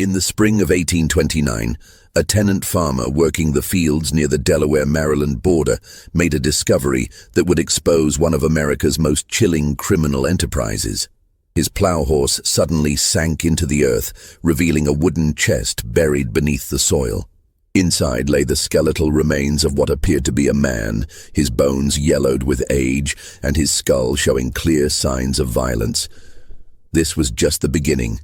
In the spring of 1829, a tenant farmer working the fields near the Delaware-Maryland border made a discovery that would expose one of America's most chilling criminal enterprises. His plow horse suddenly sank into the earth, revealing a wooden chest buried beneath the soil. Inside lay the skeletal remains of what appeared to be a man, his bones yellowed with age and his skull showing clear signs of violence. This was just the beginning.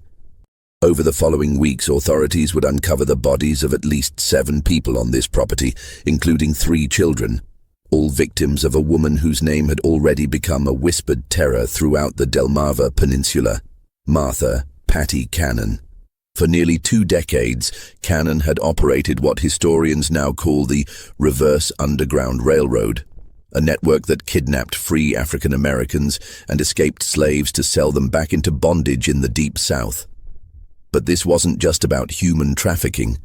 Over the following weeks, authorities would uncover the bodies of at least 7 people on this property, including 3 children, all victims of a woman whose name had already become a whispered terror throughout the Delmarva Peninsula, Martha "Patty" Cannon. For nearly 2 decades, Cannon had operated what historians now call the Reverse Underground Railroad, a network that kidnapped free African Americans and escaped slaves to sell them back into bondage in the Deep South. But this wasn't just about human trafficking.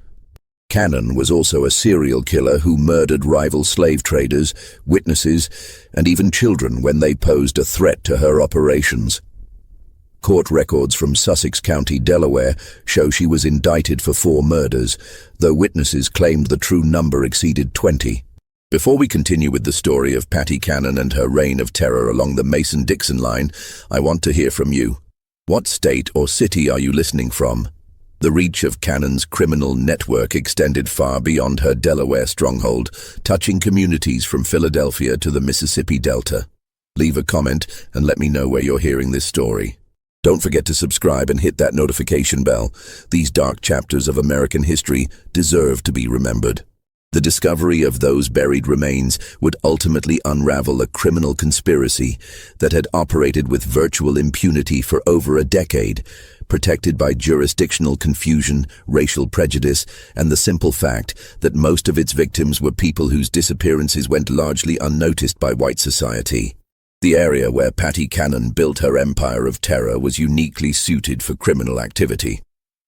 Cannon was also a serial killer who murdered rival slave traders, witnesses, and even children when they posed a threat to her operations. Court records from Sussex County, Delaware, show she was indicted for 4 murders, though witnesses claimed the true number exceeded 20. Before we continue with the story of Patty Cannon and her reign of terror along the Mason-Dixon line, I want to hear from you. What state or city are you listening from? The reach of Cannon's criminal network extended far beyond her Delaware stronghold, touching communities from Philadelphia to the Mississippi Delta. Leave a comment and let me know where you're hearing this story. Don't forget to subscribe and hit that notification bell. These dark chapters of American history deserve to be remembered. The discovery of those buried remains would ultimately unravel a criminal conspiracy that had operated with virtual impunity for over a decade, protected by jurisdictional confusion, racial prejudice, and the simple fact that most of its victims were people whose disappearances went largely unnoticed by white society. The area where Patty Cannon built her empire of terror was uniquely suited for criminal activity.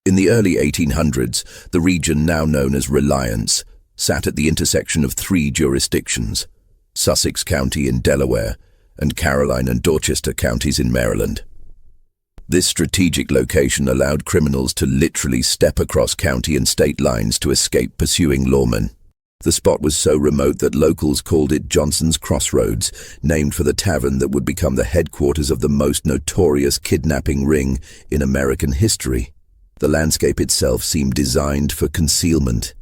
In the early 1800s, the region now known as Reliance sat at the intersection of 3 jurisdictions, Sussex County in Delaware and Caroline and Dorchester counties in Maryland. This strategic location allowed criminals to literally step across county and state lines to escape pursuing lawmen. The spot was so remote that locals called it Johnson's Crossroads, named for the tavern that would become the headquarters of the most notorious kidnapping ring in American history. The landscape itself seemed designed for concealment.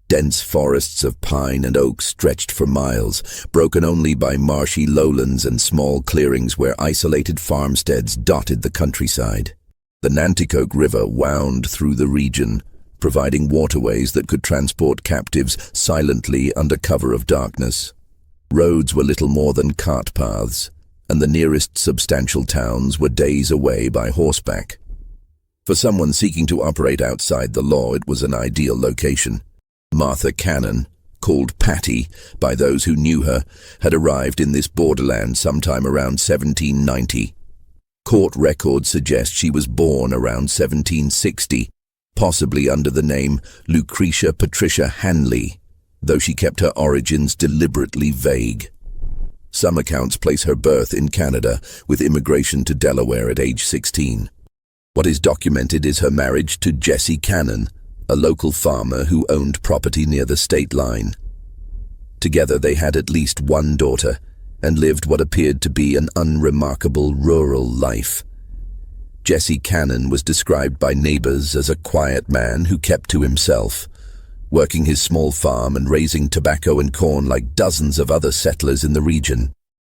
Dense forests of pine and oak stretched for miles, broken only by marshy lowlands and small clearings where isolated farmsteads dotted the countryside. The Nanticoke River wound through the region, providing waterways that could transport captives silently under cover of darkness. Roads were little more than cart paths, and the nearest substantial towns were days away by horseback. For someone seeking to operate outside the law, it was an ideal location. Martha Cannon, called Patty by those who knew her, had arrived in this borderland sometime around 1790. Court records suggest she was born around 1760, possibly under the name Lucretia Patricia Hanley, though she kept her origins deliberately vague. Some accounts place her birth in Canada, with immigration to Delaware at age 16. What is documented is her marriage to Jesse Cannon, a local farmer who owned property near the state line. Together they had at least 1 daughter and lived what appeared to be an unremarkable rural life. Jesse Cannon was described by neighbors as a quiet man who kept to himself, working his small farm and raising tobacco and corn like dozens of other settlers in the region.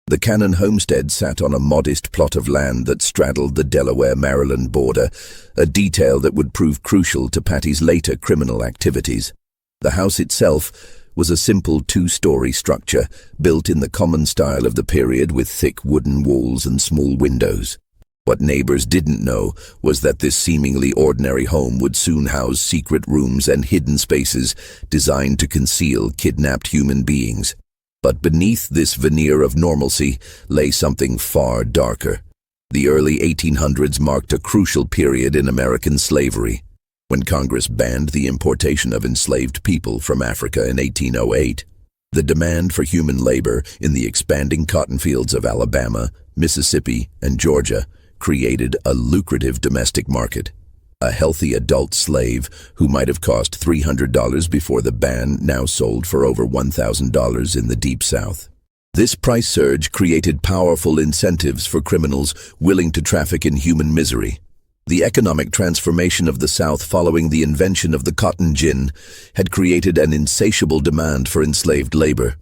The Cannon homestead sat on a modest plot of land that straddled the Delaware-Maryland border, a detail that would prove crucial to Patty's later criminal activities. The house itself was a simple 2-story structure, built in the common style of the period with thick wooden walls and small windows. What neighbors didn't know was that this seemingly ordinary home would soon house secret rooms and hidden spaces designed to conceal kidnapped human beings. But beneath this veneer of normalcy lay something far darker. The early 1800s marked a crucial period in American slavery, when Congress banned the importation of enslaved people from Africa in 1808. The demand for human labor in the expanding cotton fields of Alabama, Mississippi, and Georgia created a lucrative domestic market. A healthy adult slave who might have cost $300 before the ban now sold for over $1,000 in the Deep South. This price surge created powerful incentives for criminals willing to traffic in human misery. The economic transformation of the South following the invention of the cotton gin had created an insatiable demand for enslaved labor.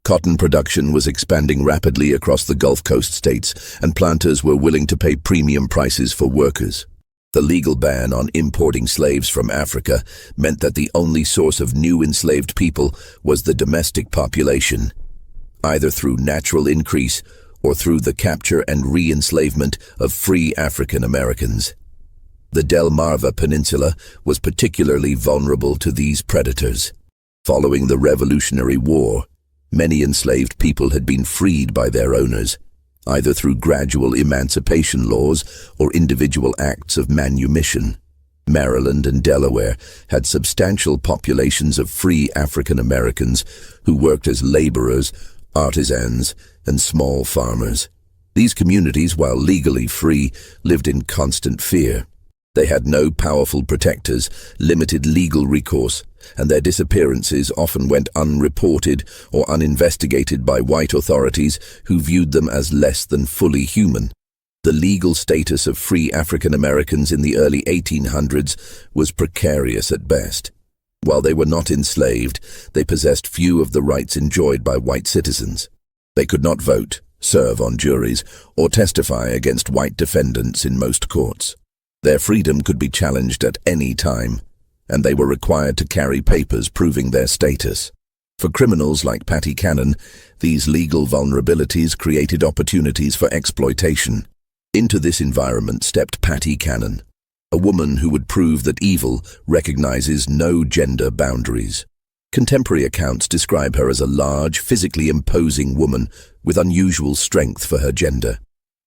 Cotton production was expanding rapidly across the Gulf Coast states, and planters were willing to pay premium prices for workers. The legal ban on importing slaves from Africa meant that the only source of new enslaved people was the domestic population, either through natural increase or through the capture and re-enslavement of free African Americans. The Delmarva Peninsula was particularly vulnerable to these predators. Following the Revolutionary War, many enslaved people had been freed by their owners, either through gradual emancipation laws or individual acts of manumission. Maryland and Delaware had substantial populations of free African Americans who worked as laborers, artisans, and small farmers. These communities, while legally free, lived in constant fear. They had no powerful protectors, limited legal recourse, and their disappearances often went unreported or uninvestigated by white authorities who viewed them as less than fully human. The legal status of free African Americans in the early 1800s was precarious at best. While they were not enslaved, they possessed few of the rights enjoyed by white citizens. They could not vote, serve on juries, or testify against white defendants in most courts. Their freedom could be challenged at any time, and they were required to carry papers proving their status. For criminals like Patty Cannon, these legal vulnerabilities created opportunities for exploitation. Into this environment stepped Patty Cannon, a woman who would prove that evil recognizes no gender boundaries. Contemporary accounts describe her as a large, physically imposing woman with unusual strength for her gender.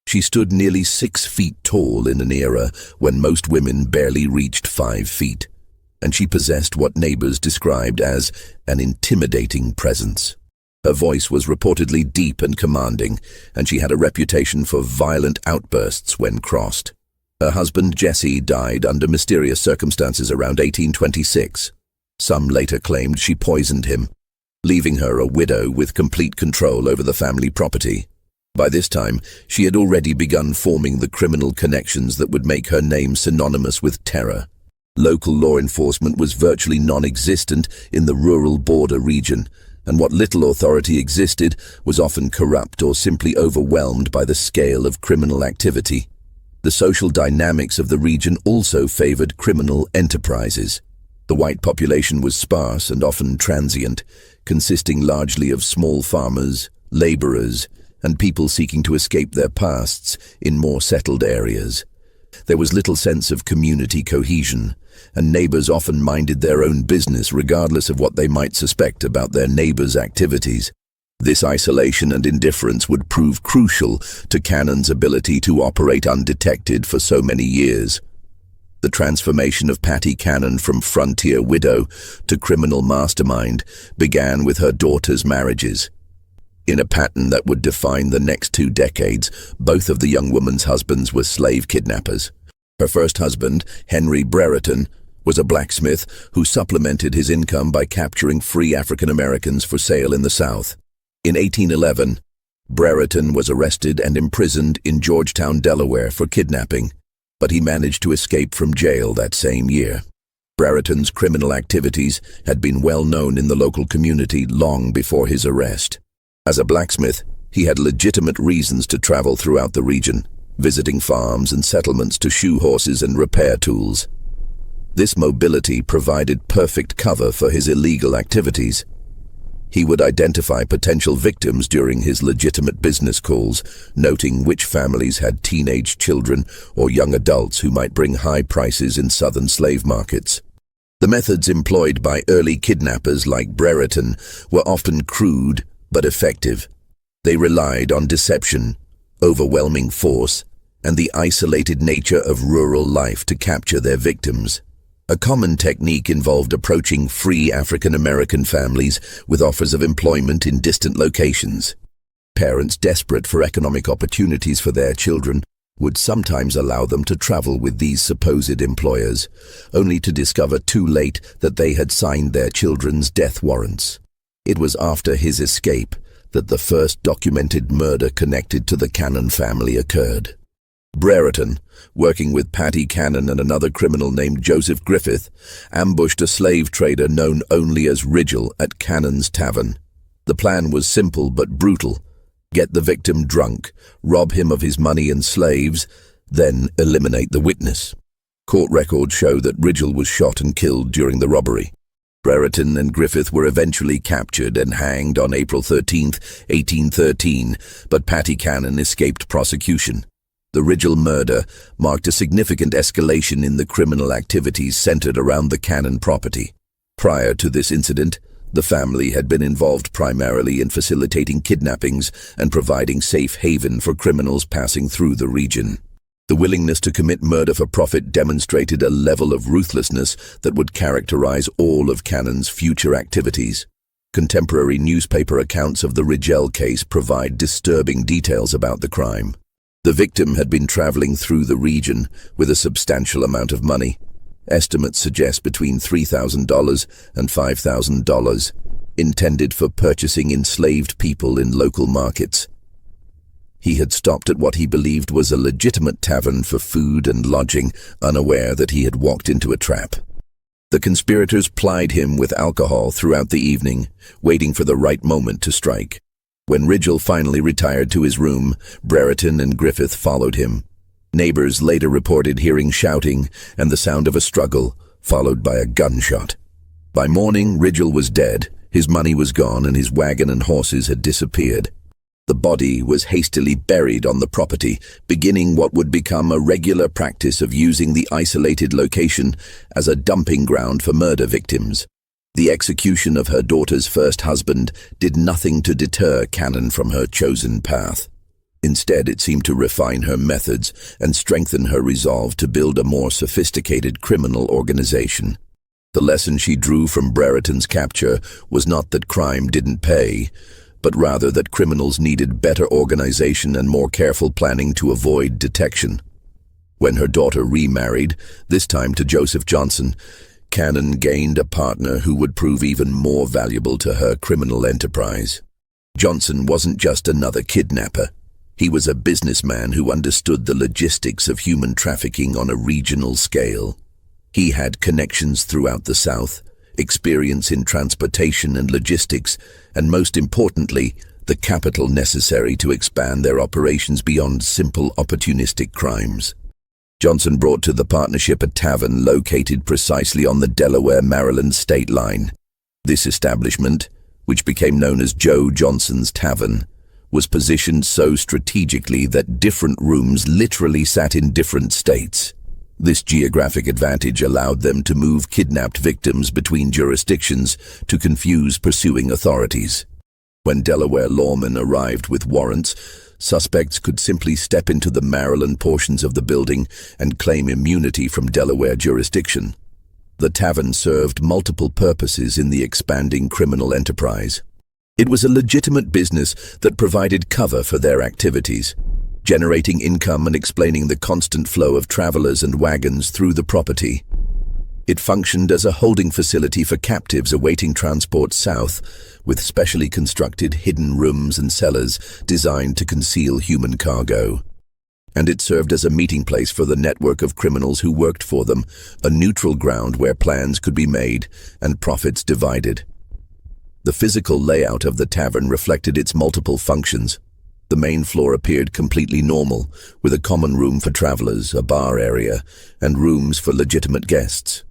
She stood nearly 6 feet tall in an era when most women barely reached 5 feet, and she possessed what neighbors described as an intimidating presence. Her voice was reportedly deep and commanding, and she had a reputation for violent outbursts when crossed. Her husband Jesse died under mysterious circumstances around 1826. Some later claimed she poisoned him, leaving her a widow with complete control over the family property. By this time, she had already begun forming the criminal connections that would make her name synonymous with terror. Local law enforcement was virtually non-existent in the rural border region, and what little authority existed was often corrupt or simply overwhelmed by the scale of criminal activity. The social dynamics of the region also favored criminal enterprises. The white population was sparse and often transient, consisting largely of small farmers, laborers, and people seeking to escape their pasts in more settled areas. There was little sense of community cohesion, and neighbors often minded their own business regardless of what they might suspect about their neighbors' activities. This isolation and indifference would prove crucial to Cannon's ability to operate undetected for so many years. The transformation of Patty Cannon from frontier widow to criminal mastermind began with her daughter's marriages. In a pattern that would define the next 2 decades, both of the young woman's husbands were slave kidnappers. Her first husband, Henry Brereton, was a blacksmith who supplemented his income by capturing free African Americans for sale in the South. In 1811, Brereton was arrested and imprisoned in Georgetown, Delaware for kidnapping, but he managed to escape from jail that same year. Brereton's criminal activities had been well known in the local community long before his arrest. As a blacksmith, he had legitimate reasons to travel throughout the region, visiting farms and settlements to shoe horses and repair tools. This mobility provided perfect cover for his illegal activities. He would identify potential victims during his legitimate business calls, noting which families had teenage children or young adults who might bring high prices in southern slave markets. The methods employed by early kidnappers like Brereton were often crude but effective. They relied on deception, overwhelming force, and the isolated nature of rural life to capture their victims. A common technique involved approaching free African American families with offers of employment in distant locations. Parents desperate for economic opportunities for their children would sometimes allow them to travel with these supposed employers, only to discover too late that they had signed their children's death warrants. It was after his escape that the first documented murder connected to the Cannon family occurred. Brereton, working with Paddy Cannon and another criminal named Joseph Griffith, ambushed a slave trader known only as Rigel at Cannon's Tavern. The plan was simple but brutal. Get the victim drunk, rob him of his money and slaves, then eliminate the witness. Court records show that Rigel was shot and killed during the robbery. Brereton and Griffith were eventually captured and hanged on April 13, 1813, but Paddy Cannon escaped prosecution. The Rigel murder marked a significant escalation in the criminal activities centered around the Cannon property. Prior to this incident, the family had been involved primarily in facilitating kidnappings and providing safe haven for criminals passing through the region. The willingness to commit murder for profit demonstrated a level of ruthlessness that would characterize all of Cannon's future activities. Contemporary newspaper accounts of the Rigel case provide disturbing details about the crime. The victim had been traveling through the region with a substantial amount of money. Estimates suggest between $3,000 and $5,000, intended for purchasing enslaved people in local markets. He had stopped at what he believed was a legitimate tavern for food and lodging, unaware that he had walked into a trap. The conspirators plied him with alcohol throughout the evening, waiting for the right moment to strike. When Rigel finally retired to his room, Brereton and Griffith followed him. Neighbors later reported hearing shouting and the sound of a struggle, followed by a gunshot. By morning, Rigel was dead, his money was gone, and his wagon and horses had disappeared. The body was hastily buried on the property, beginning what would become a regular practice of using the isolated location as a dumping ground for murder victims. The execution of her daughter's first husband did nothing to deter Cannon from her chosen path. Instead, it seemed to refine her methods and strengthen her resolve to build a more sophisticated criminal organization. The lesson she drew from Brereton's capture was not that crime didn't pay, but rather that criminals needed better organization and more careful planning to avoid detection. When her daughter remarried, this time to Joseph Johnson, Cannon gained a partner who would prove even more valuable to her criminal enterprise. Johnson wasn't just another kidnapper. He was a businessman who understood the logistics of human trafficking on a regional scale. He had connections throughout the South, experience in transportation and logistics, and most importantly, the capital necessary to expand their operations beyond simple opportunistic crimes. Johnson brought to the partnership a tavern located precisely on the Delaware-Maryland state line. This establishment, which became known as Joe Johnson's Tavern, was positioned so strategically that different rooms literally sat in different states. This geographic advantage allowed them to move kidnapped victims between jurisdictions to confuse pursuing authorities. When Delaware lawmen arrived with warrants, suspects could simply step into the Maryland portions of the building and claim immunity from Delaware jurisdiction. The tavern served multiple purposes in the expanding criminal enterprise. It was a legitimate business that provided cover for their activities, generating income and explaining the constant flow of travelers and wagons through the property. It functioned as a holding facility for captives awaiting transport south, with specially constructed hidden rooms and cellars designed to conceal human cargo. And it served as a meeting place for the network of criminals who worked for them, a neutral ground where plans could be made and profits divided. The physical layout of the tavern reflected its multiple functions. The main floor appeared completely normal, with a common room for travelers, a bar area, and rooms for legitimate guests.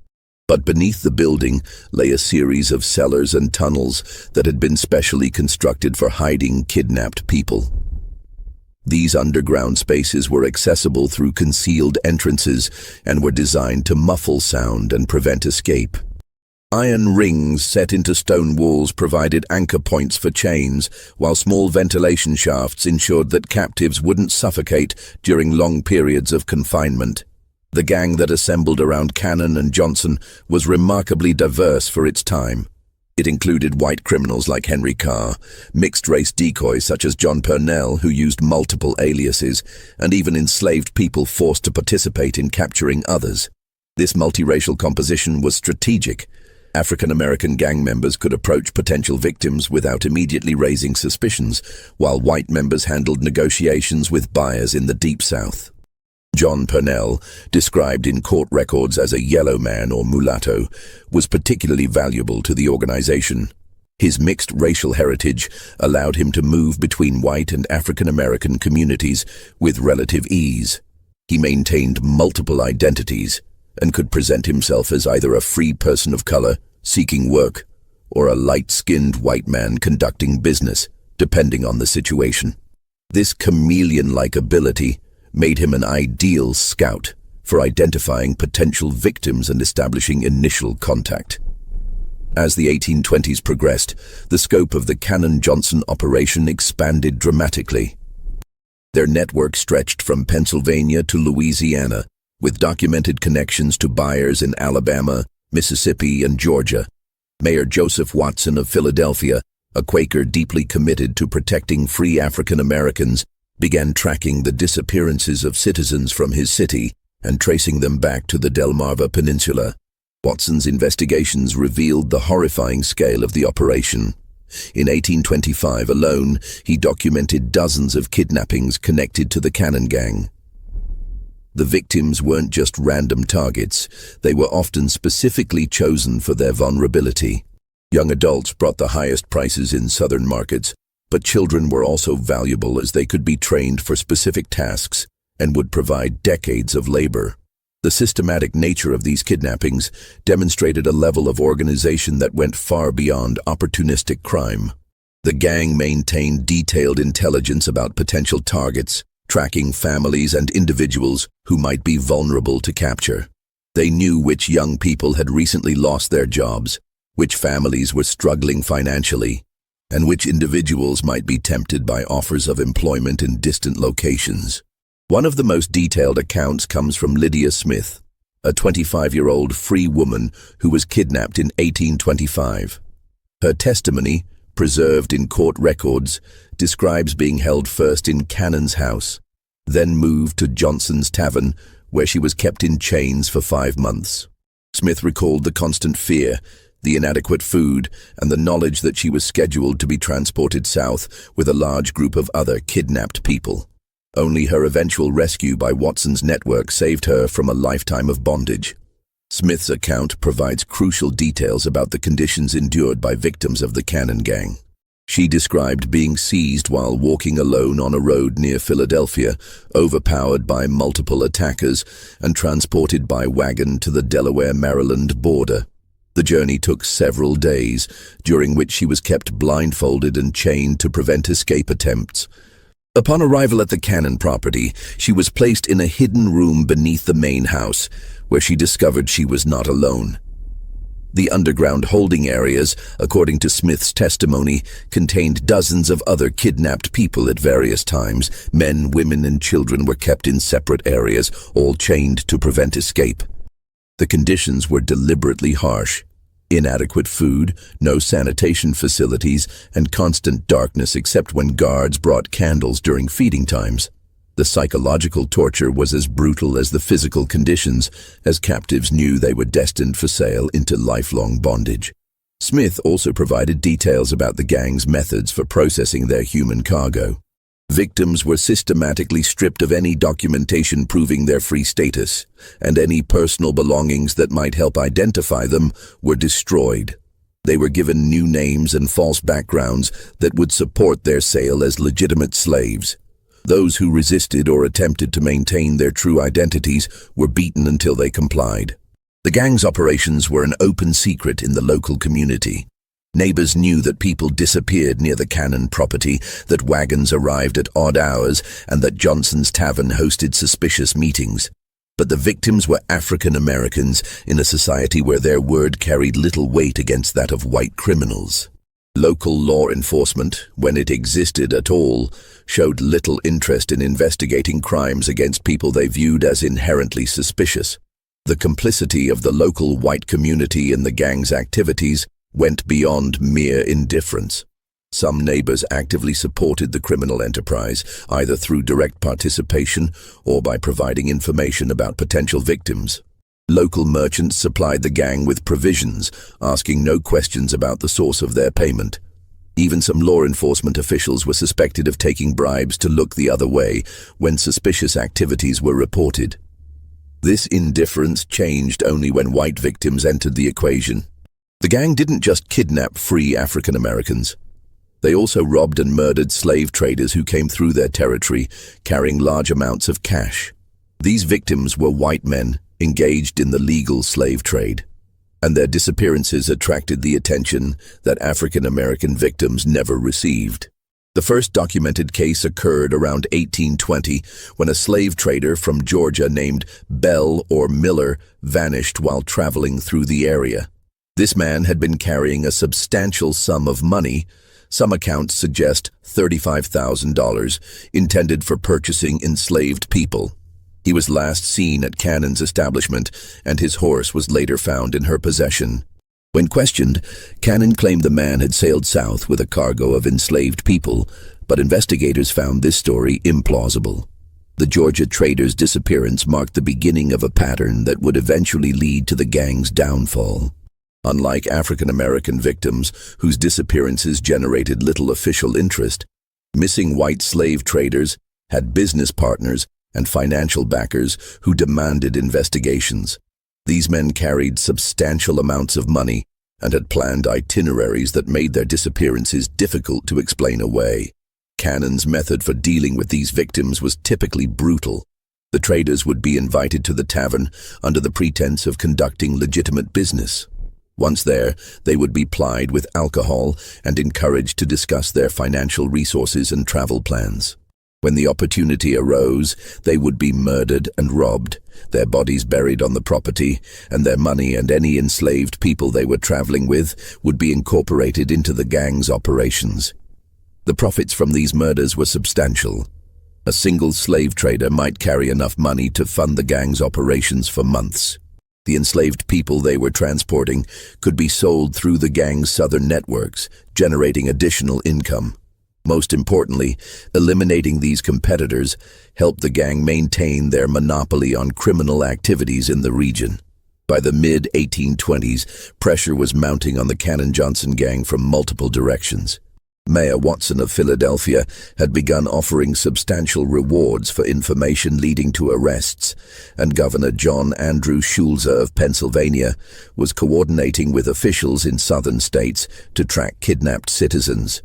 But beneath the building lay a series of cellars and tunnels that had been specially constructed for hiding kidnapped people. These underground spaces were accessible through concealed entrances and were designed to muffle sound and prevent escape. Iron rings set into stone walls provided anchor points for chains, while small ventilation shafts ensured that captives wouldn't suffocate during long periods of confinement. The gang that assembled around Cannon and Johnson was remarkably diverse for its time. It included white criminals like Henry Carr, mixed-race decoys such as John Purnell, who used multiple aliases, and even enslaved people forced to participate in capturing others. This multiracial composition was strategic. African-American gang members could approach potential victims without immediately raising suspicions, while white members handled negotiations with buyers in the Deep South. John Purnell, described in court records as a yellow man or mulatto, was particularly valuable to the organization. His mixed racial heritage allowed him to move between white and African-American communities with relative ease. He maintained multiple identities and could present himself as either a free person of color seeking work or a light-skinned white man conducting business, depending on the situation. This chameleon-like ability made him an ideal scout for identifying potential victims and establishing initial contact. As the 1820s progressed, the scope of the Cannon-Johnson operation expanded dramatically. Their network stretched from Pennsylvania to Louisiana, with documented connections to buyers in Alabama, Mississippi, and Georgia. Mayor Joseph Watson of Philadelphia, a Quaker deeply committed to protecting free African Americans, began tracking the disappearances of citizens from his city and tracing them back to the Delmarva Peninsula. Watson's investigations revealed the horrifying scale of the operation. In 1825 alone, he documented dozens of kidnappings connected to the Cannon Gang. The victims weren't just random targets, they were often specifically chosen for their vulnerability. Young adults brought the highest prices in southern markets, but children were also valuable as they could be trained for specific tasks and would provide decades of labor. The systematic nature of these kidnappings demonstrated a level of organization that went far beyond opportunistic crime. The gang maintained detailed intelligence about potential targets, tracking families and individuals who might be vulnerable to capture. They knew which young people had recently lost their jobs, which families were struggling financially, and which individuals might be tempted by offers of employment in distant locations. One of the most detailed accounts comes from Lydia Smith, a 25-year-old free woman who was kidnapped in 1825. Her testimony, preserved in court records, describes being held first in Cannon's house, then moved to Johnson's Tavern, where she was kept in chains for 5 months. Smith recalled the constant fear, the inadequate food, and the knowledge that she was scheduled to be transported south with a large group of other kidnapped people. Only her eventual rescue by Watson's network saved her from a lifetime of bondage. Smith's account provides crucial details about the conditions endured by victims of the Cannon Gang. She described being seized while walking alone on a road near Philadelphia, overpowered by multiple attackers, and transported by wagon to the Delaware-Maryland border. The journey took several days, during which she was kept blindfolded and chained to prevent escape attempts. Upon arrival at the Cannon property, she was placed in a hidden room beneath the main house, where she discovered she was not alone. The underground holding areas, according to Smith's testimony, contained dozens of other kidnapped people at various times. Men, women, and children were kept in separate areas, all chained to prevent escape. The conditions were deliberately harsh. Inadequate food, no sanitation facilities, and constant darkness except when guards brought candles during feeding times. The psychological torture was as brutal as the physical conditions, as captives knew they were destined for sale into lifelong bondage. Smith also provided details about the gang's methods for processing their human cargo. Victims were systematically stripped of any documentation proving their free status, and any personal belongings that might help identify them were destroyed. They were given new names and false backgrounds that would support their sale as legitimate slaves. Those who resisted or attempted to maintain their true identities were beaten until they complied. The gang's operations were an open secret in the local community. Neighbors knew that people disappeared near the Cannon property, that wagons arrived at odd hours, and that Johnson's Tavern hosted suspicious meetings. But the victims were African Americans in a society where their word carried little weight against that of white criminals. Local law enforcement, when it existed at all, showed little interest in investigating crimes against people they viewed as inherently suspicious. The complicity of the local white community in the gang's activities went beyond mere indifference. Some neighbors actively supported the criminal enterprise, either through direct participation or by providing information about potential victims. Local merchants supplied the gang with provisions, asking no questions about the source of their payment. Even some law enforcement officials were suspected of taking bribes to look the other way when suspicious activities were reported. This indifference changed only when white victims entered the equation. The gang didn't just kidnap free African Americans. They also robbed and murdered slave traders who came through their territory, carrying large amounts of cash. These victims were white men engaged in the legal slave trade, and their disappearances attracted the attention that African American victims never received. The first documented case occurred around 1820 when a slave trader from Georgia named Bell or Miller vanished while traveling through the area. This man had been carrying a substantial sum of money. Some accounts suggest $35,000, intended for purchasing enslaved people. He was last seen at Cannon's establishment, and his horse was later found in her possession. When questioned, Cannon claimed the man had sailed south with a cargo of enslaved people, but investigators found this story implausible. The Georgia trader's disappearance marked the beginning of a pattern that would eventually lead to the gang's downfall. Unlike African American victims, whose disappearances generated little official interest, missing white slave traders had business partners and financial backers who demanded investigations. These men carried substantial amounts of money and had planned itineraries that made their disappearances difficult to explain away. Cannon's method for dealing with these victims was typically brutal. The traders would be invited to the tavern under the pretense of conducting legitimate business. Once there, they would be plied with alcohol and encouraged to discuss their financial resources and travel plans. When the opportunity arose, they would be murdered and robbed, their bodies buried on the property, and their money and any enslaved people they were traveling with would be incorporated into the gang's operations. The profits from these murders were substantial. A single slave trader might carry enough money to fund the gang's operations for months. The enslaved people they were transporting could be sold through the gang's southern networks, generating additional income. Most importantly, eliminating these competitors helped the gang maintain their monopoly on criminal activities in the region. By the mid-1820s, pressure was mounting on the Cannon-Johnson gang from multiple directions. Mayor Watson of Philadelphia had begun offering substantial rewards for information leading to arrests, and Governor John Andrew Schulze of Pennsylvania was coordinating with officials in southern states to track kidnapped citizens.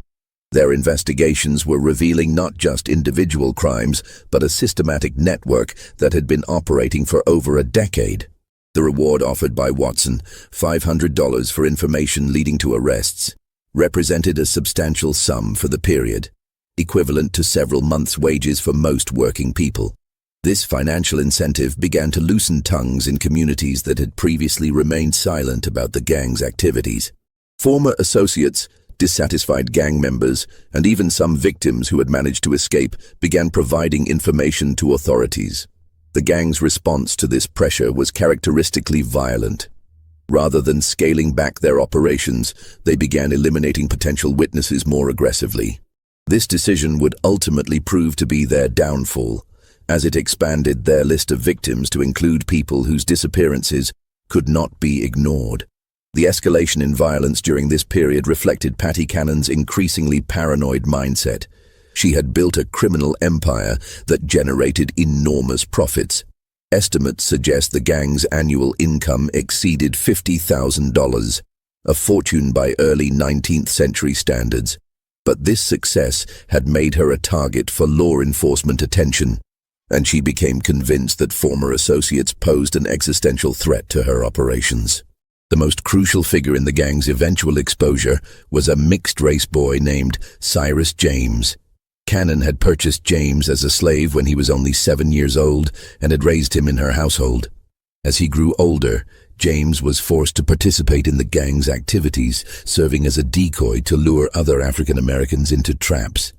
Their investigations were revealing not just individual crimes, but a systematic network that had been operating for over a decade. The reward offered by Watson, $500 for information leading to arrests, represented a substantial sum for the period, equivalent to several months' wages for most working people. This financial incentive began to loosen tongues in communities that had previously remained silent about the gang's activities. Former associates, dissatisfied gang members, and even some victims who had managed to escape began providing information to authorities. The gang's response to this pressure was characteristically violent. Rather than scaling back their operations, they began eliminating potential witnesses more aggressively. This decision would ultimately prove to be their downfall, as it expanded their list of victims to include people whose disappearances could not be ignored. The escalation in violence during this period reflected Patty Cannon's increasingly paranoid mindset. She had built a criminal empire that generated enormous profits. Estimates suggest the gang's annual income exceeded $50,000, a fortune by early 19th century standards. But this success had made her a target for law enforcement attention, and she became convinced that former associates posed an existential threat to her operations. The most crucial figure in the gang's eventual exposure was a mixed-race boy named Cyrus James. Cannon had purchased James as a slave when he was only 7 years old and had raised him in her household. As he grew older, James was forced to participate in the gang's activities, serving as a decoy to lure other African Americans into traps.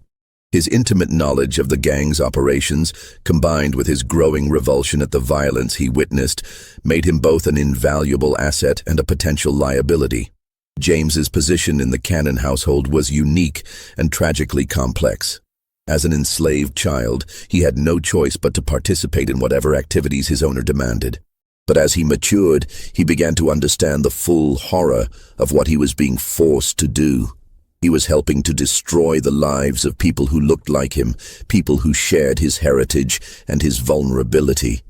His intimate knowledge of the gang's operations, combined with his growing revulsion at the violence he witnessed, made him both an invaluable asset and a potential liability. James's position in the Cannon household was unique and tragically complex. As an enslaved child, he had no choice but to participate in whatever activities his owner demanded. But as he matured, he began to understand the full horror of what he was being forced to do. He was helping to destroy the lives of people who looked like him, people who shared his heritage and his vulnerability.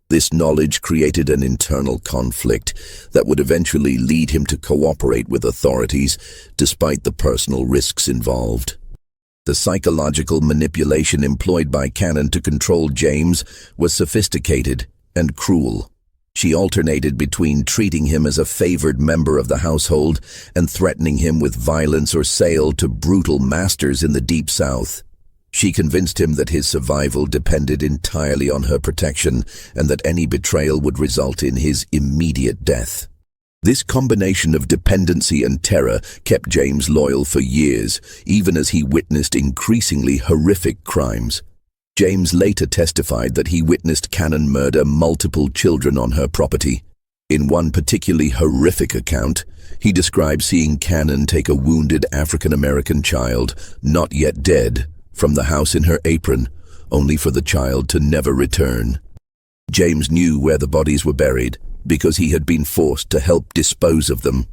This knowledge created an internal conflict that would eventually lead him to cooperate with authorities, despite the personal risks involved. The psychological manipulation employed by Cannon to control James was sophisticated and cruel. She alternated between treating him as a favored member of the household and threatening him with violence or sale to brutal masters in the Deep South. She convinced him that his survival depended entirely on her protection and that any betrayal would result in his immediate death. This combination of dependency and terror kept James loyal for years, even as he witnessed increasingly horrific crimes. James later testified that he witnessed Cannon murder multiple children on her property. In one particularly horrific account, he described seeing Cannon take a wounded African-American child, not yet dead, from the house in her apron, only for the child to never return. James knew where the bodies were buried because he had been forced to help dispose of them.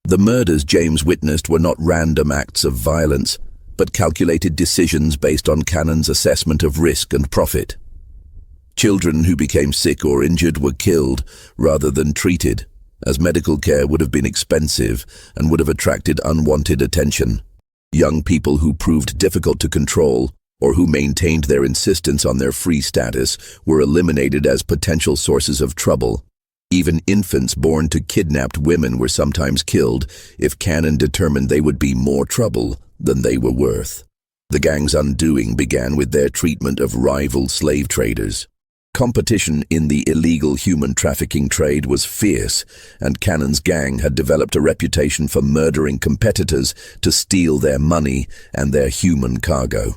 The murders James witnessed were not random acts of violence, but calculated decisions based on Cannon's assessment of risk and profit. Children who became sick or injured were killed rather than treated, as medical care would have been expensive and would have attracted unwanted attention. Young people who proved difficult to control or who maintained their insistence on their free status were eliminated as potential sources of trouble. Even infants born to kidnapped women were sometimes killed if Cannon determined they would be more trouble than they were worth. The gang's undoing began with their treatment of rival slave traders. Competition in the illegal human trafficking trade was fierce, and Cannon's gang had developed a reputation for murdering competitors to steal their money and their human cargo.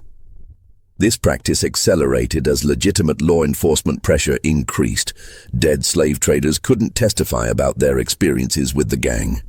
This practice accelerated as legitimate law enforcement pressure increased. Dead slave traders couldn't testify about their experiences with the gang.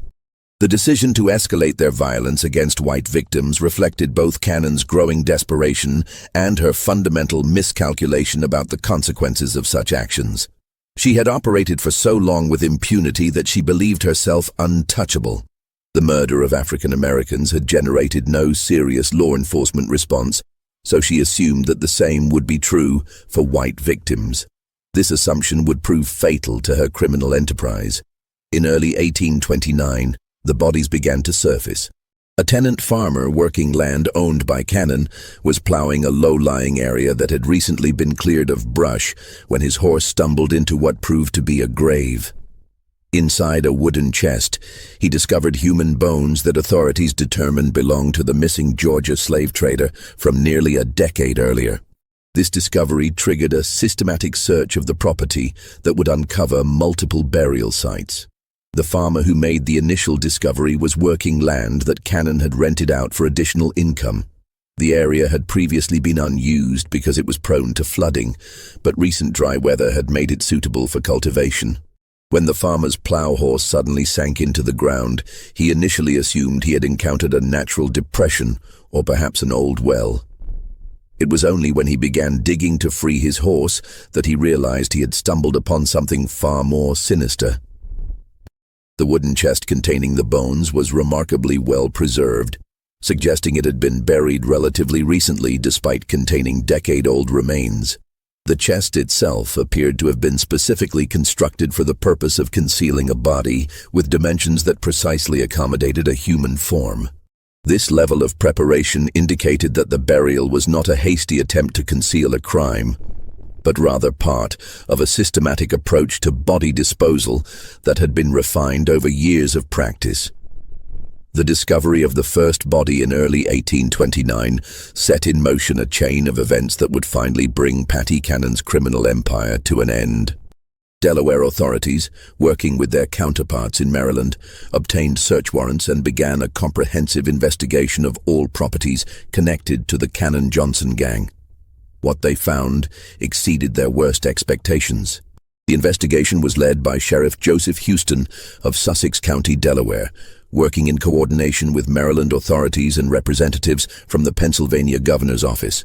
The decision to escalate their violence against white victims reflected both Cannon's growing desperation and her fundamental miscalculation about the consequences of such actions. She had operated for so long with impunity that she believed herself untouchable. The murder of African Americans had generated no serious law enforcement response, so she assumed that the same would be true for white victims. This assumption would prove fatal to her criminal enterprise. In early 1829, the bodies began to surface. A tenant farmer working land owned by Cannon was plowing a low-lying area that had recently been cleared of brush when his horse stumbled into what proved to be a grave. Inside a wooden chest, he discovered human bones that authorities determined belonged to the missing Georgia slave trader from nearly a decade earlier. This discovery triggered a systematic search of the property that would uncover multiple burial sites. The farmer who made the initial discovery was working land that Cannon had rented out for additional income. The area had previously been unused because it was prone to flooding, but recent dry weather had made it suitable for cultivation. When the farmer's plow horse suddenly sank into the ground, he initially assumed he had encountered a natural depression or perhaps an old well. It was only when he began digging to free his horse that he realized he had stumbled upon something far more sinister. The wooden chest containing the bones was remarkably well preserved, suggesting it had been buried relatively recently despite containing decade-old remains. The chest itself appeared to have been specifically constructed for the purpose of concealing a body, with dimensions that precisely accommodated a human form. This level of preparation indicated that the burial was not a hasty attempt to conceal a crime, but rather part of a systematic approach to body disposal that had been refined over years of practice. The discovery of the first body in early 1829 set in motion a chain of events that would finally bring Patty Cannon's criminal empire to an end. Delaware authorities, working with their counterparts in Maryland, obtained search warrants and began a comprehensive investigation of all properties connected to the Cannon-Johnson gang. What they found exceeded their worst expectations. The investigation was led by Sheriff Joseph Houston of Sussex County, Delaware, working in coordination with Maryland authorities and representatives from the Pennsylvania Governor's Office.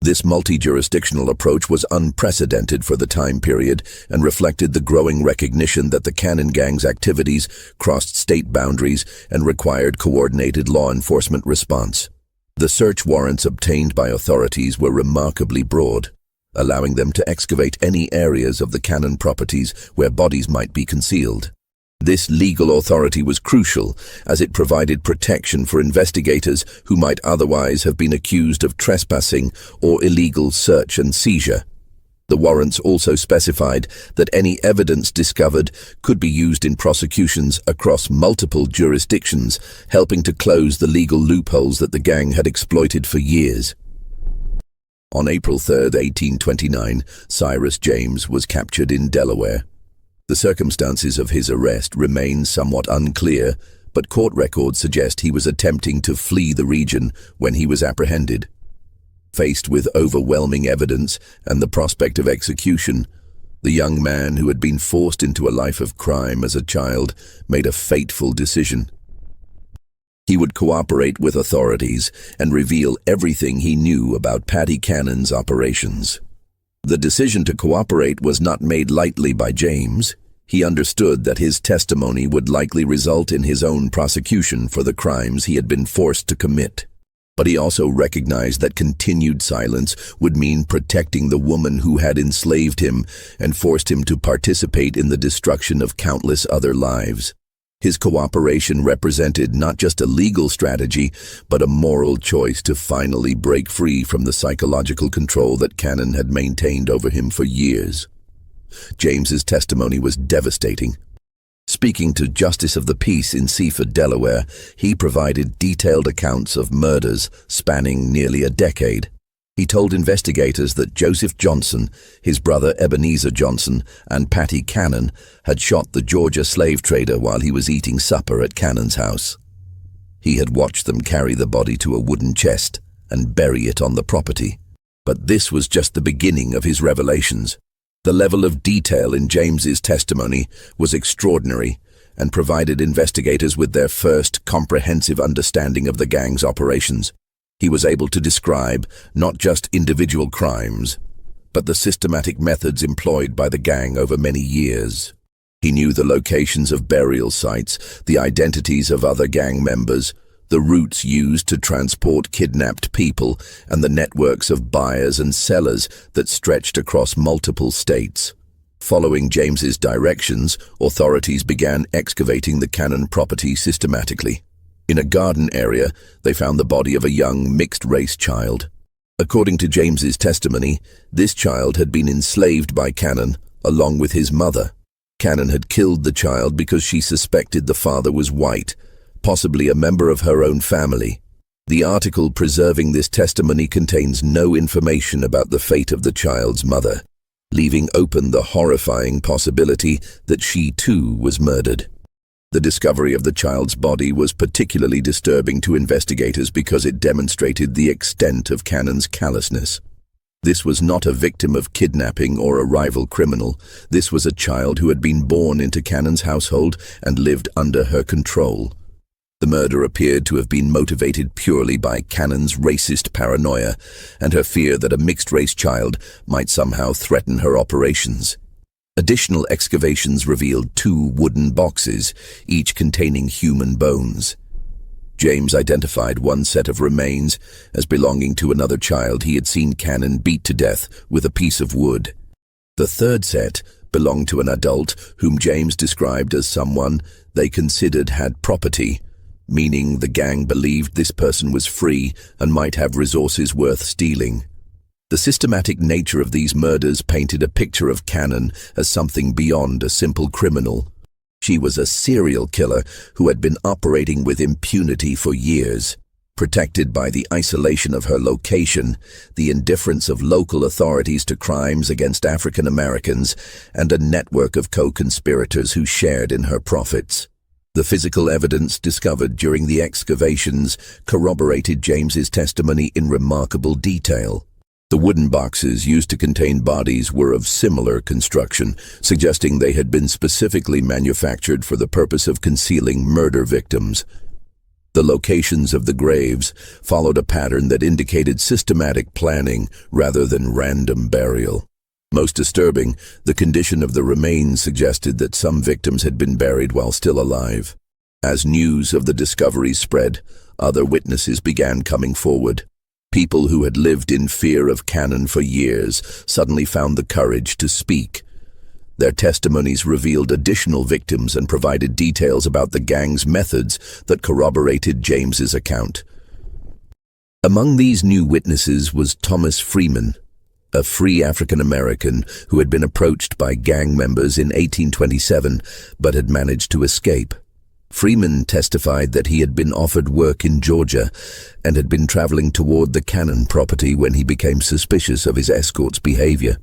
This multi-jurisdictional approach was unprecedented for the time period and reflected the growing recognition that the Cannon Gang's activities crossed state boundaries and required coordinated law enforcement response. The search warrants obtained by authorities were remarkably broad, allowing them to excavate any areas of the Cannon properties where bodies might be concealed. This legal authority was crucial as it provided protection for investigators who might otherwise have been accused of trespassing or illegal search and seizure. The warrants also specified that any evidence discovered could be used in prosecutions across multiple jurisdictions, helping to close the legal loopholes that the gang had exploited for years. On April 3, 1829, Cyrus James was captured in Delaware. The circumstances of his arrest remain somewhat unclear, but court records suggest he was attempting to flee the region when he was apprehended. Faced with overwhelming evidence and the prospect of execution, the young man who had been forced into a life of crime as a child made a fateful decision. He would cooperate with authorities and reveal everything he knew about Paddy Cannon's operations. The decision to cooperate was not made lightly by James. He understood that his testimony would likely result in his own prosecution for the crimes he had been forced to commit. But he also recognized that continued silence would mean protecting the woman who had enslaved him and forced him to participate in the destruction of countless other lives. His cooperation represented not just a legal strategy, but a moral choice to finally break free from the psychological control that Cannon had maintained over him for years. James's testimony was devastating. Speaking to Justice of the Peace in Seaford, Delaware, he provided detailed accounts of murders spanning nearly a decade. He told investigators that Joseph Johnson, his brother Ebenezer Johnson, and Paddy Cannon had shot the Georgia slave trader while he was eating supper at Cannon's house. He had watched them carry the body to a wooden chest and bury it on the property. But this was just the beginning of his revelations. The level of detail in James's testimony was extraordinary and provided investigators with their first comprehensive understanding of the gang's operations. He was able to describe not just individual crimes, but the systematic methods employed by the gang over many years. He knew the locations of burial sites, the identities of other gang members, the routes used to transport kidnapped people, and the networks of buyers and sellers that stretched across multiple states. Following James's directions, authorities began excavating the Cannon property systematically. In a garden area, they found the body of a young mixed-race child. According to James's testimony, this child had been enslaved by Cannon, along with his mother. Cannon had killed the child because she suspected the father was white, possibly a member of her own family. The article preserving this testimony contains no information about the fate of the child's mother, leaving open the horrifying possibility that she too was murdered. The discovery of the child's body was particularly disturbing to investigators because it demonstrated the extent of Cannon's callousness. This was not a victim of kidnapping or a rival criminal. This was a child who had been born into Cannon's household and lived under her control. The murder appeared to have been motivated purely by Cannon's racist paranoia and her fear that a mixed-race child might somehow threaten her operations. Additional excavations revealed 2 wooden boxes, each containing human bones. James identified one set of remains as belonging to another child he had seen Cannon beat to death with a piece of wood. The third set belonged to an adult whom James described as someone they considered had property, meaning the gang believed this person was free and might have resources worth stealing. The systematic nature of these murders painted a picture of Cannon as something beyond a simple criminal. She was a serial killer who had been operating with impunity for years. Protected by the isolation of her location, the indifference of local authorities to crimes against African Americans, and a network of co-conspirators who shared in her profits. The physical evidence discovered during the excavations corroborated James's testimony in remarkable detail. The wooden boxes used to contain bodies were of similar construction, suggesting they had been specifically manufactured for the purpose of concealing murder victims. The locations of the graves followed a pattern that indicated systematic planning rather than random burial. Most disturbing, the condition of the remains suggested that some victims had been buried while still alive. As news of the discoveries spread, other witnesses began coming forward. People who had lived in fear of Cannon for years suddenly found the courage to speak. Their testimonies revealed additional victims and provided details about the gang's methods that corroborated James's account. Among these new witnesses was Thomas Freeman, a free African-American who had been approached by gang members in 1827 but had managed to escape. Freeman testified that he had been offered work in Georgia and had been traveling toward the Cannon property when he became suspicious of his escort's behavior.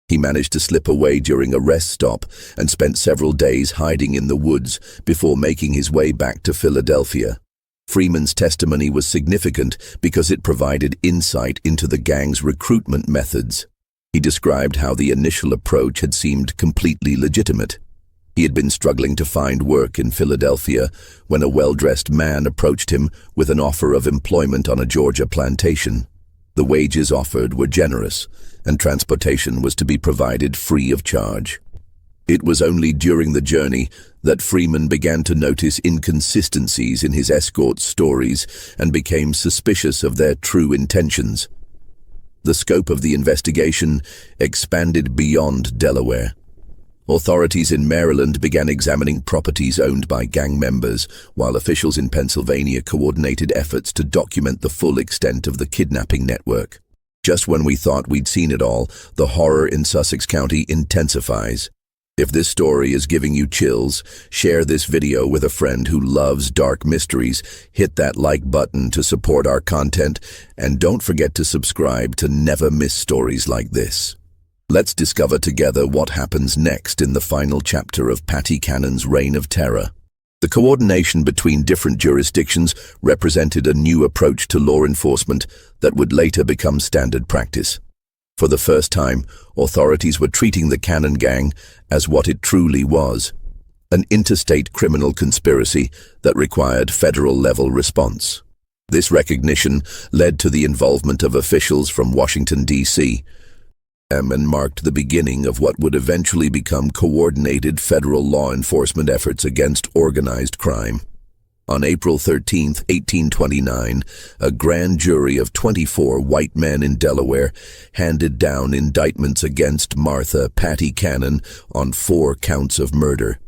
He managed to slip away during a rest stop and spent several days hiding in the woods before making his way back to Philadelphia. Freeman's testimony was significant because it provided insight into the gang's recruitment methods. He described how the initial approach had seemed completely legitimate. He had been struggling to find work in Philadelphia when a well-dressed man approached him with an offer of employment on a Georgia plantation. The wages offered were generous, and transportation was to be provided free of charge. It was only during the journey that Freeman began to notice inconsistencies in his escort's stories and became suspicious of their true intentions. The scope of the investigation expanded beyond Delaware. Authorities in Maryland began examining properties owned by gang members, while officials in Pennsylvania coordinated efforts to document the full extent of the kidnapping network. Just when we thought we'd seen it all, the horror in Sussex County intensifies. If this story is giving you chills, share this video with a friend who loves dark mysteries, hit that like button to support our content, and don't forget to subscribe to never miss stories like this. Let's discover together what happens next in the final chapter of Patty Cannon's reign of terror. The coordination between different jurisdictions represented a new approach to law enforcement that would later become standard practice. For the first time, authorities were treating the Cannon Gang as what it truly was, an interstate criminal conspiracy that required federal-level response. This recognition led to the involvement of officials from Washington, D.C., and marked the beginning of what would eventually become coordinated federal law enforcement efforts against organized crime. On April 13, 1829, a grand jury of 24 white men in Delaware handed down indictments against Martha Patty Cannon on 4 counts of murder.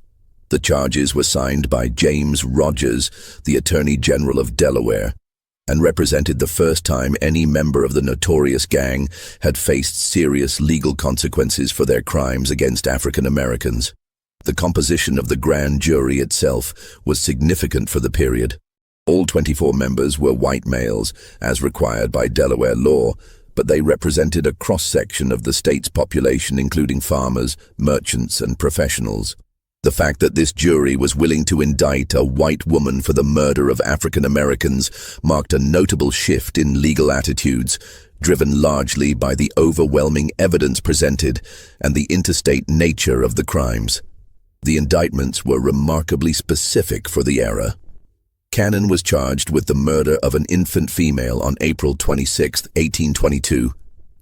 The charges were signed by James Rogers, the Attorney General of Delaware, and represented the first time any member of the notorious gang had faced serious legal consequences for their crimes against African Americans. The composition of the grand jury itself was significant for the period. All 24 members were white males, as required by Delaware law, but they represented a cross-section of the state's population, including farmers, merchants, and professionals. The fact that this jury was willing to indict a white woman for the murder of African Americans marked a notable shift in legal attitudes, driven largely by the overwhelming evidence presented and the interstate nature of the crimes. The indictments were remarkably specific for the era. Cannon was charged with the murder of an infant female on April 26, 1822,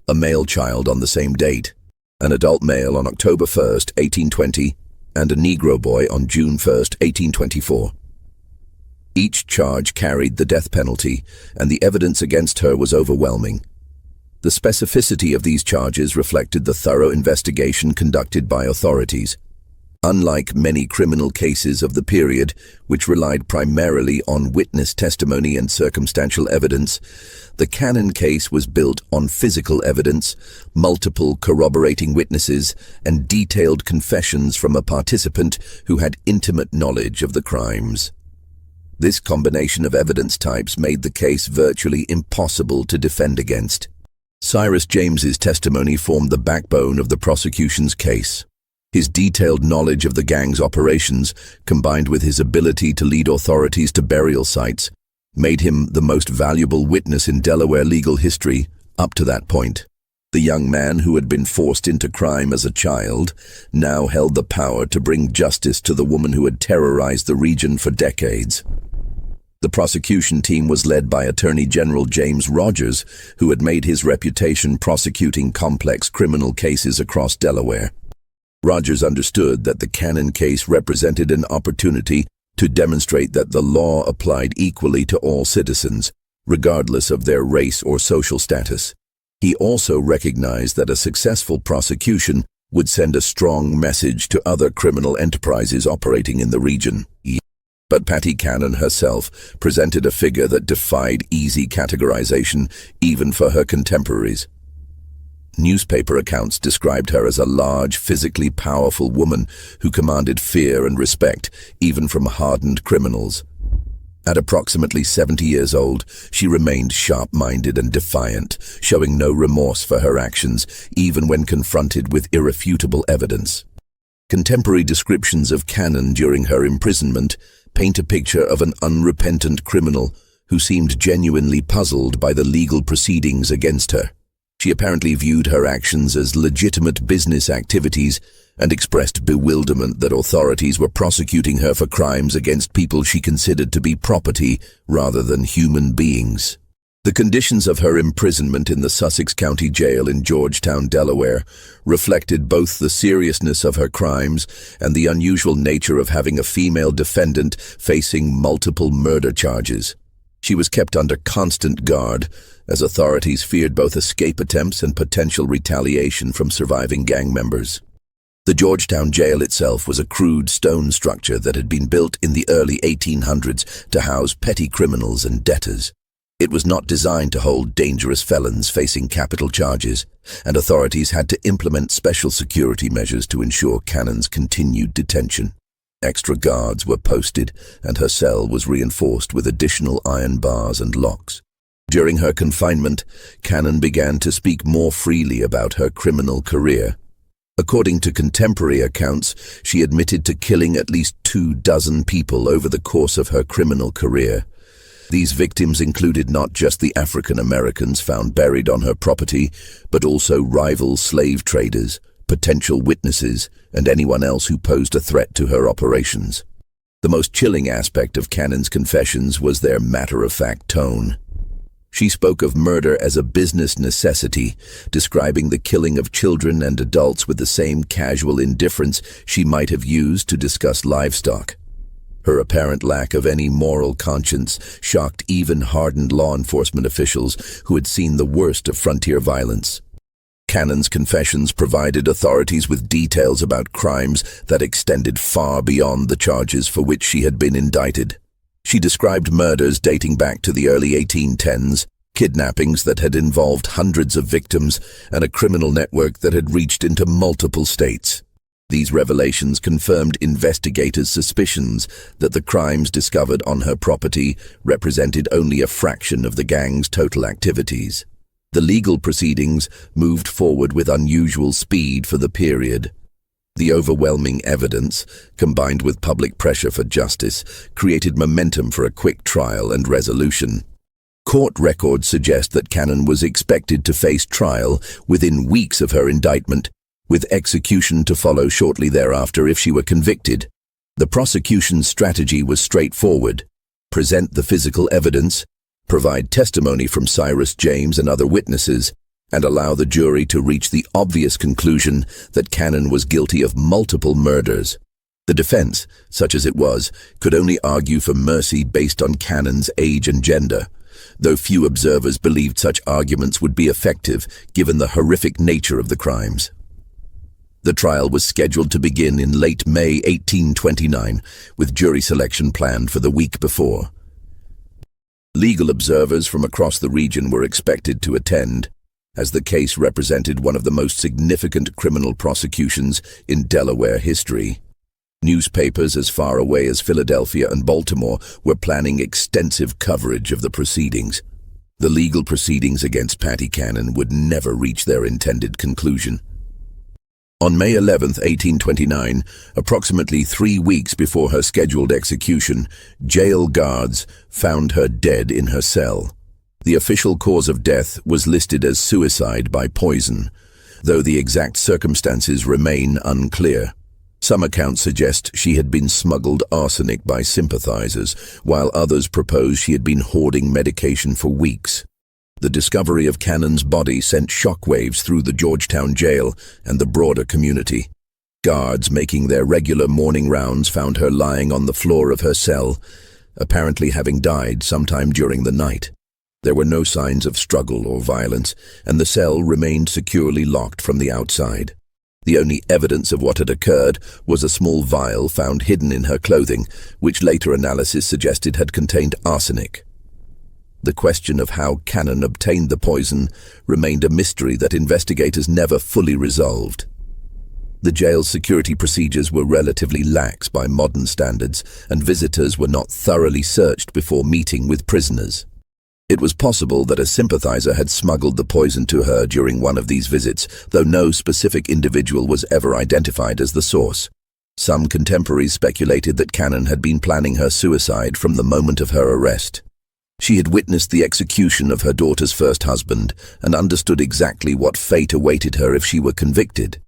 a male child on the same date, an adult male on October 1, 1820, and a Negro boy on June 1, 1824. Each charge carried the death penalty, and the evidence against her was overwhelming. The specificity of these charges reflected the thorough investigation conducted by authorities. Unlike many criminal cases of the period, which relied primarily on witness testimony and circumstantial evidence, the Cannon case was built on physical evidence, multiple corroborating witnesses, and detailed confessions from a participant who had intimate knowledge of the crimes. This combination of evidence types made the case virtually impossible to defend against. Cyrus James's testimony formed the backbone of the prosecution's case. His detailed knowledge of the gang's operations, combined with his ability to lead authorities to burial sites, made him the most valuable witness in Delaware legal history up to that point. The young man who had been forced into crime as a child now held the power to bring justice to the woman who had terrorized the region for decades. The prosecution team was led by Attorney General James Rogers, who had made his reputation prosecuting complex criminal cases across Delaware. Rogers understood that the Cannon case represented an opportunity to demonstrate that the law applied equally to all citizens, regardless of their race or social status. He also recognized that a successful prosecution would send a strong message to other criminal enterprises operating in the region. But Patty Cannon herself presented a figure that defied easy categorization, even for her contemporaries. Newspaper accounts described her as a large, physically powerful woman who commanded fear and respect, even from hardened criminals. At approximately 70 years old, she remained sharp-minded and defiant, showing no remorse for her actions, even when confronted with irrefutable evidence. Contemporary descriptions of Cannon during her imprisonment paint a picture of an unrepentant criminal who seemed genuinely puzzled by the legal proceedings against her. She apparently viewed her actions as legitimate business activities and expressed bewilderment that authorities were prosecuting her for crimes against people she considered to be property rather than human beings. The conditions of her imprisonment in the Sussex County Jail in Georgetown, Delaware, reflected both the seriousness of her crimes and the unusual nature of having a female defendant facing multiple murder charges. She was kept under constant guard, as authorities feared both escape attempts and potential retaliation from surviving gang members. The Georgetown jail itself was a crude stone structure that had been built in the early 1800s to house petty criminals and debtors. It was not designed to hold dangerous felons facing capital charges, and authorities had to implement special security measures to ensure Cannon's continued detention. Extra guards were posted, and her cell was reinforced with additional iron bars and locks. During her confinement, Cannon began to speak more freely about her criminal career. According to contemporary accounts, she admitted to killing at least 24 people over the course of her criminal career. These victims included not just the African Americans found buried on her property, but also rival slave traders, potential witnesses, and anyone else who posed a threat to her operations. The most chilling aspect of Cannon's confessions was their matter-of-fact tone. She spoke of murder as a business necessity, describing the killing of children and adults with the same casual indifference she might have used to discuss livestock. Her apparent lack of any moral conscience shocked even hardened law enforcement officials who had seen the worst of frontier violence. Cannon's confessions provided authorities with details about crimes that extended far beyond the charges for which she had been indicted. She described murders dating back to the early 1810s, kidnappings that had involved hundreds of victims, and a criminal network that had reached into multiple states. These revelations confirmed investigators' suspicions that the crimes discovered on her property represented only a fraction of the gang's total activities. The legal proceedings moved forward with unusual speed for the period. The overwhelming evidence, combined with public pressure for justice, created momentum for a quick trial and resolution. Court records suggest that Cannon was expected to face trial within weeks of her indictment, with execution to follow shortly thereafter if she were convicted. The prosecution's strategy was straightforward: present the physical evidence, provide testimony from Cyrus James and other witnesses, and allow the jury to reach the obvious conclusion that Cannon was guilty of multiple murders. The defense, such as it was, could only argue for mercy based on Cannon's age and gender, though few observers believed such arguments would be effective given the horrific nature of the crimes. The trial was scheduled to begin in late May 1829, with jury selection planned for the week before. Legal observers from across the region were expected to attend, as the case represented one of the most significant criminal prosecutions in Delaware history. Newspapers as far away as Philadelphia and Baltimore were planning extensive coverage of the proceedings. The legal proceedings against Patty Cannon would never reach their intended conclusion. On May 11, 1829, approximately 3 weeks before her scheduled execution, jail guards found her dead in her cell. The official cause of death was listed as suicide by poison, though the exact circumstances remain unclear. Some accounts suggest she had been smuggled arsenic by sympathizers, while others propose she had been hoarding medication for weeks. The discovery of Cannon's body sent shockwaves through the Georgetown jail and the broader community. Guards making their regular morning rounds found her lying on the floor of her cell, apparently having died sometime during the night. There were no signs of struggle or violence, and the cell remained securely locked from the outside. The only evidence of what had occurred was a small vial found hidden in her clothing, which later analysis suggested had contained arsenic. The question of how Cannon obtained the poison remained a mystery that investigators never fully resolved. The jail's security procedures were relatively lax by modern standards, and visitors were not thoroughly searched before meeting with prisoners. It was possible that a sympathizer had smuggled the poison to her during one of these visits, though no specific individual was ever identified as the source. Some contemporaries speculated that Cannon had been planning her suicide from the moment of her arrest. She had witnessed the execution of her daughter's first husband and understood exactly what fate awaited her if she were convicted.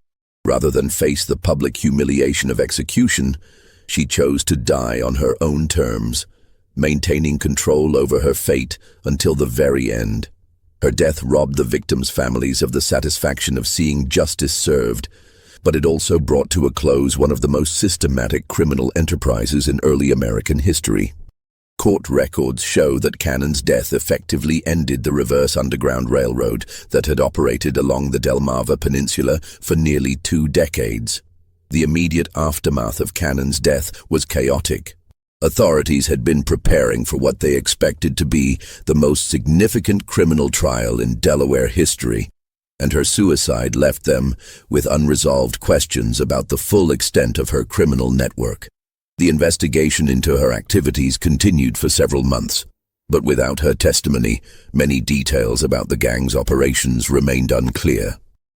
Rather than face the public humiliation of execution, she chose to die on her own terms, maintaining control over her fate until the very end. Her death robbed the victims' families of the satisfaction of seeing justice served, but it also brought to a close one of the most systematic criminal enterprises in early American history. Court records show that Cannon's death effectively ended the reverse Underground Railroad that had operated along the Delmarva Peninsula for nearly 2 decades. The immediate aftermath of Cannon's death was chaotic. Authorities had been preparing for what they expected to be the most significant criminal trial in Delaware history, and her suicide left them with unresolved questions about the full extent of her criminal network. The investigation into her activities continued for several months, but without her testimony, many details about the gang's operations remained unclear.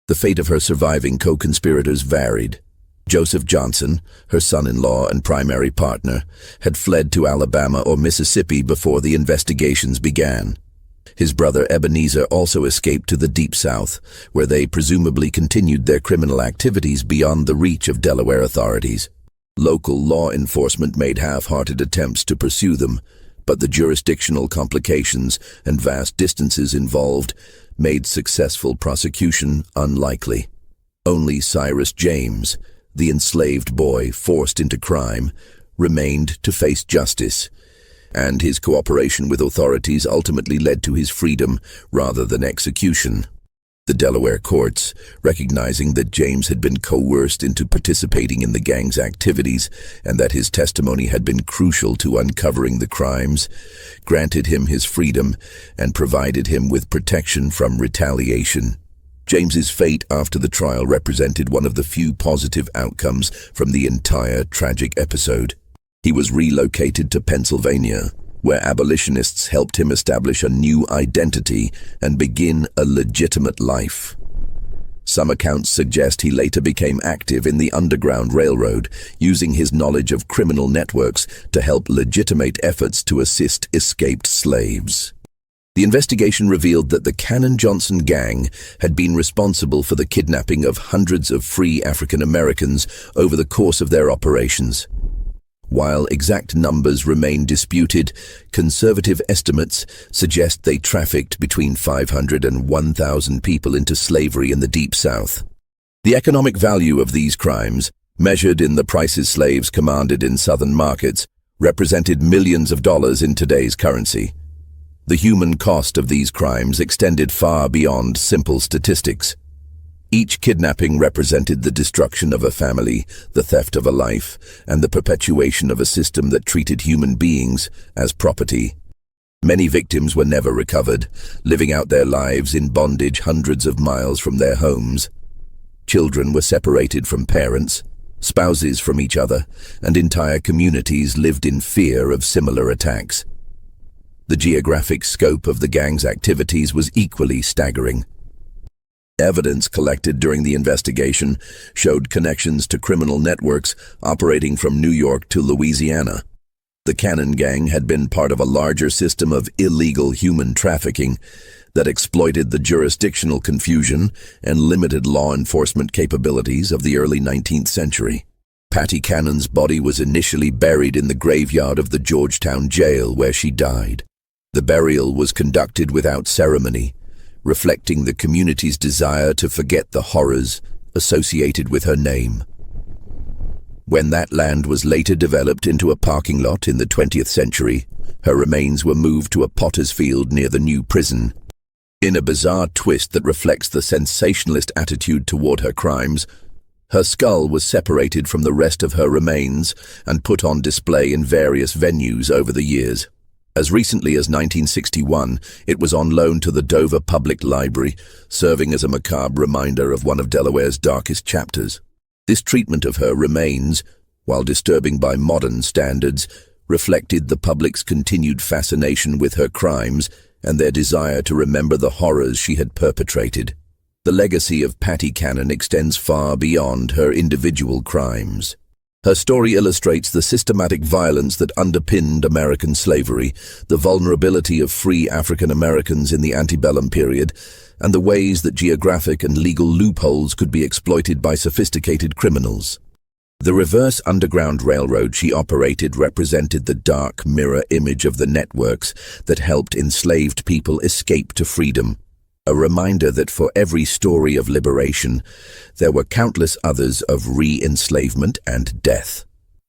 The fate of her surviving co-conspirators varied. Joseph Johnson, her son-in-law and primary partner, had fled to Alabama or Mississippi before the investigations began. His brother Ebenezer also escaped to the Deep South, where they presumably continued their criminal activities beyond the reach of Delaware authorities. Local law enforcement made half-hearted attempts to pursue them, but the jurisdictional complications and vast distances involved made successful prosecution unlikely. Only Cyrus James, the enslaved boy forced into crime, remained to face justice, and his cooperation with authorities ultimately led to his freedom rather than execution. The Delaware courts, recognizing that James had been coerced into participating in the gang's activities and that his testimony had been crucial to uncovering the crimes, granted him his freedom and provided him with protection from retaliation. James's fate after the trial represented one of the few positive outcomes from the entire tragic episode. He was relocated to Pennsylvania, where abolitionists helped him establish a new identity and begin a legitimate life. Some accounts suggest he later became active in the Underground Railroad, using his knowledge of criminal networks to help legitimate efforts to assist escaped slaves. The investigation revealed that the Cannon-Johnson gang had been responsible for the kidnapping of hundreds of free African Americans over the course of their operations. While exact numbers remain disputed, conservative estimates suggest they trafficked between 500 and 1,000 people into slavery in the Deep South. The economic value of these crimes, measured in the prices slaves commanded in southern markets, represented millions of dollars in today's currency. The human cost of these crimes extended far beyond simple statistics. Each kidnapping represented the destruction of a family, the theft of a life, and the perpetuation of a system that treated human beings as property. Many victims were never recovered, living out their lives in bondage hundreds of miles from their homes. Children were separated from parents, spouses from each other, and entire communities lived in fear of similar attacks. The geographic scope of the gang's activities was equally staggering. Evidence collected during the investigation showed connections to criminal networks operating from New York to Louisiana. The Cannon Gang had been part of a larger system of illegal human trafficking that exploited the jurisdictional confusion and limited law enforcement capabilities of the early 19th century. Patty Cannon's body was initially buried in the graveyard of the Georgetown jail where she died. The burial was conducted without ceremony, reflecting the community's desire to forget the horrors associated with her name. When that land was later developed into a parking lot in the 20th century, her remains were moved to a potter's field near the new prison. In a bizarre twist that reflects the sensationalist attitude toward her crimes, her skull was separated from the rest of her remains and put on display in various venues over the years. As recently as 1961, it was on loan to the Dover Public Library, serving as a macabre reminder of one of Delaware's darkest chapters. This treatment of her remains, while disturbing by modern standards, reflected the public's continued fascination with her crimes and their desire to remember the horrors she had perpetrated. The legacy of Patty Cannon extends far beyond her individual crimes. Her story illustrates the systematic violence that underpinned American slavery, the vulnerability of free African Americans in the antebellum period, and the ways that geographic and legal loopholes could be exploited by sophisticated criminals. The reverse Underground Railroad she operated represented the dark mirror image of the networks that helped enslaved people escape to freedom. A reminder that for every story of liberation, there were countless others of re-enslavement and death.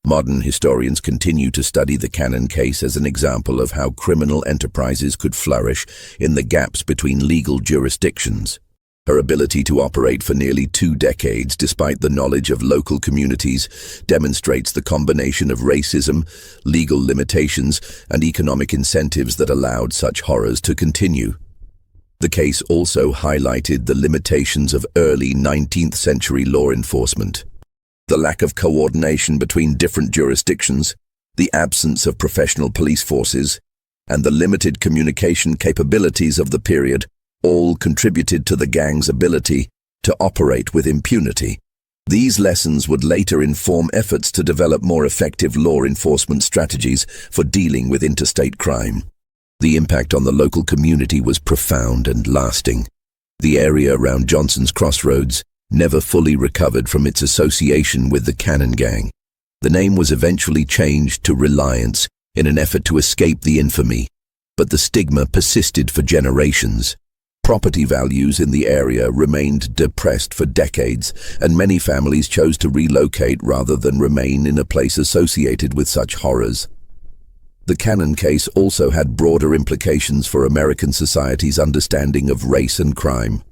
Modern historians continue to study the Cannon case as an example of how criminal enterprises could flourish in the gaps between legal jurisdictions. Her ability to operate for nearly 2 decades despite the knowledge of local communities demonstrates the combination of racism, legal limitations, and economic incentives that allowed such horrors to continue. The case also highlighted the limitations of early 19th century law enforcement. The lack of coordination between different jurisdictions, the absence of professional police forces, and the limited communication capabilities of the period all contributed to the gang's ability to operate with impunity. These lessons would later inform efforts to develop more effective law enforcement strategies for dealing with interstate crime. The impact on the local community was profound and lasting. The area around Johnson's Crossroads never fully recovered from its association with the Cannon Gang. The name was eventually changed to Reliance in an effort to escape the infamy, but the stigma persisted for generations. Property values in the area remained depressed for decades, and many families chose to relocate rather than remain in a place associated with such horrors. The Cannon case also had broader implications for American society's understanding of race and crime.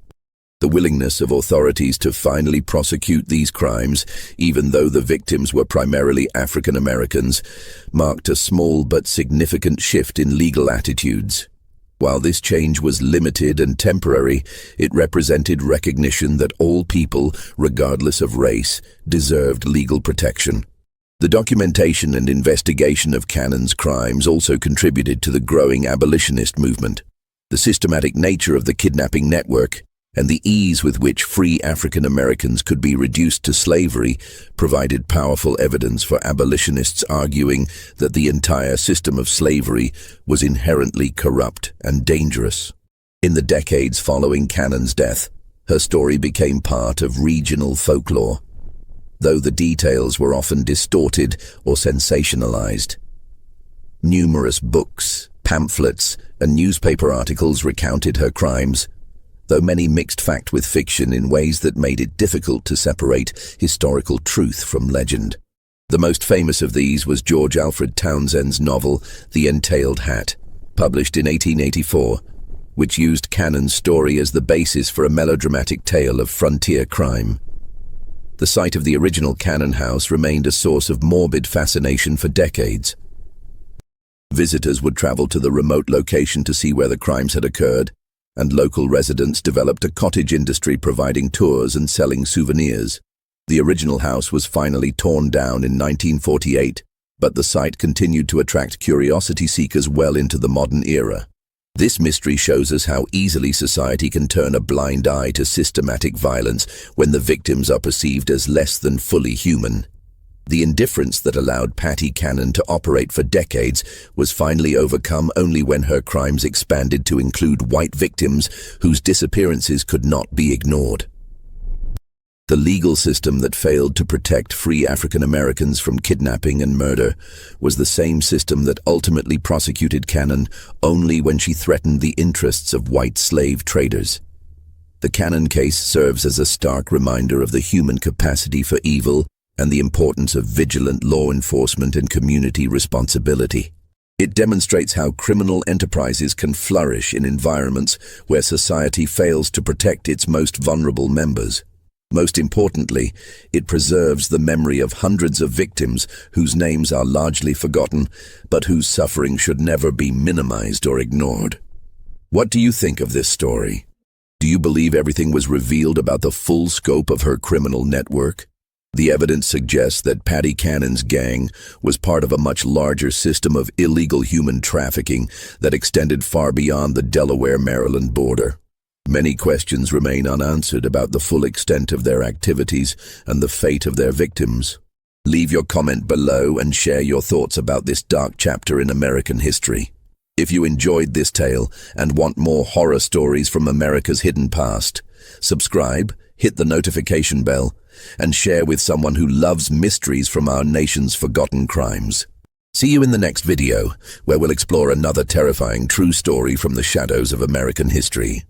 The willingness of authorities to finally prosecute these crimes, even though the victims were primarily African Americans, marked a small but significant shift in legal attitudes. While this change was limited and temporary, it represented recognition that all people, regardless of race, deserved legal protection. The documentation and investigation of Cannon's crimes also contributed to the growing abolitionist movement. The systematic nature of the kidnapping network and the ease with which free African Americans could be reduced to slavery provided powerful evidence for abolitionists arguing that the entire system of slavery was inherently corrupt and dangerous. In the decades following Cannon's death, her story became part of regional folklore, though the details were often distorted or sensationalized. Numerous books, pamphlets, and newspaper articles recounted her crimes, though many mixed fact with fiction in ways that made it difficult to separate historical truth from legend. The most famous of these was George Alfred Townsend's novel, The Entailed Hat, published in 1884, which used Cannon's story as the basis for a melodramatic tale of frontier crime. The site of the original Cannon house remained a source of morbid fascination for decades. Visitors would travel to the remote location to see where the crimes had occurred, and local residents developed a cottage industry providing tours and selling souvenirs. The original house was finally torn down in 1948, but the site continued to attract curiosity seekers well into the modern era. This mystery shows us how easily society can turn a blind eye to systematic violence when the victims are perceived as less than fully human. The indifference that allowed Patty Cannon to operate for decades was finally overcome only when her crimes expanded to include white victims whose disappearances could not be ignored. The legal system that failed to protect free African Americans from kidnapping and murder was the same system that ultimately prosecuted Cannon only when she threatened the interests of white slave traders. The Cannon case serves as a stark reminder of the human capacity for evil and the importance of vigilant law enforcement and community responsibility. It demonstrates how criminal enterprises can flourish in environments where society fails to protect its most vulnerable members. Most importantly, it preserves the memory of hundreds of victims whose names are largely forgotten, but whose suffering should never be minimized or ignored. What do you think of this story? Do you believe everything was revealed about the full scope of her criminal network? The evidence suggests that Patty Cannon's gang was part of a much larger system of illegal human trafficking that extended far beyond the Delaware-Maryland border. Many questions remain unanswered about the full extent of their activities and the fate of their victims. Leave your comment below and share your thoughts about this dark chapter in American history. If you enjoyed this tale and want more horror stories from America's hidden past, subscribe, hit the notification bell, and share with someone who loves mysteries from our nation's forgotten crimes. See you in the next video, where we'll explore another terrifying true story from the shadows of American history.